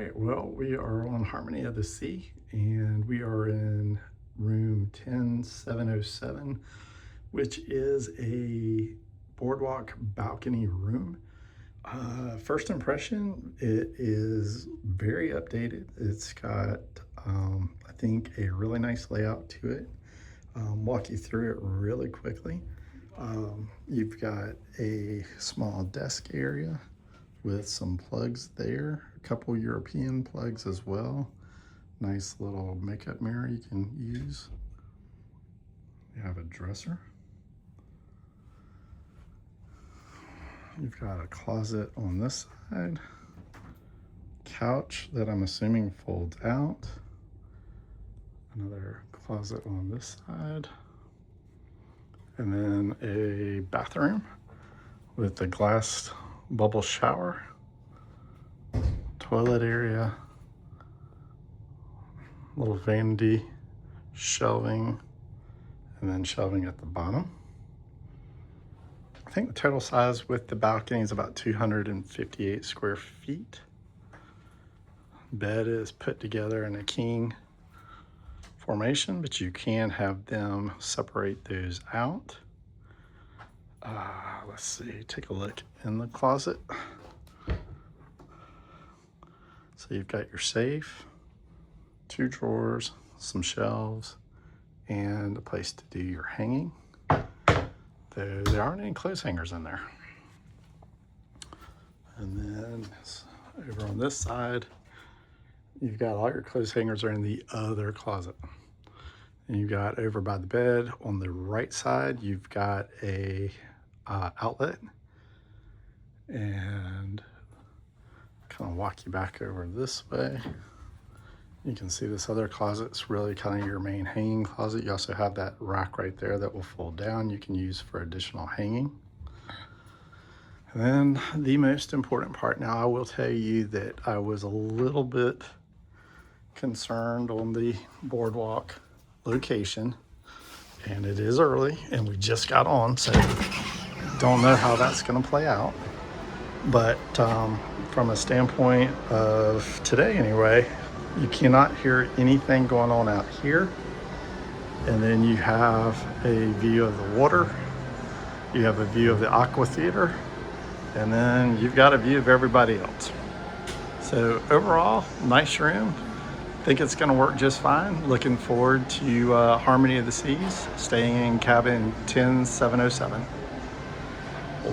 right, well, we are on Harmony of the Sea, and we are in room 10707, which is a boardwalk balcony room. First impression, it is very updated. It's got, I think, a really nice layout to it. Walk you through it really quickly. You've got a small desk area with some plugs there, a couple European plugs as well. Nice little makeup mirror you can use. You have a dresser. You've got a closet on this side. Couch that I'm assuming folds out. Another closet on this side. And then a bathroom with a glass bubble shower, toilet area, little vanity, shelving, and then shelving at the bottom. I think the total size with the balcony is about 258 square feet. Bed is put together in a king formation, but you can have them separate those out. Let's see, take a look in the closet. So you've got your safe, 2 drawers, some shelves, and a place to do your hanging. There aren't any clothes hangers in there. And then over on this side, you've got all your clothes hangers are in the other closet. And you've got over by the bed on the right side, you've got a outlet. And kind of walk you back over this way. You can see this other closet's really kind of your main hanging closet. You also have that rack right there that will fold down you can use for additional hanging. And then the most important part, now I will tell you that I was a little bit concerned on the boardwalk location, and it is early and we just got on, so don't know how that's going to play out. But from a standpoint of today anyway, you cannot hear anything going on out here. And then you have a view of the water, you have a view of the aqua theater, and then you've got a view of everybody else. So overall, nice room. Think it's going to work just fine. Looking forward to Harmony of the Seas, staying in cabin 10707.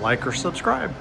Like or subscribe.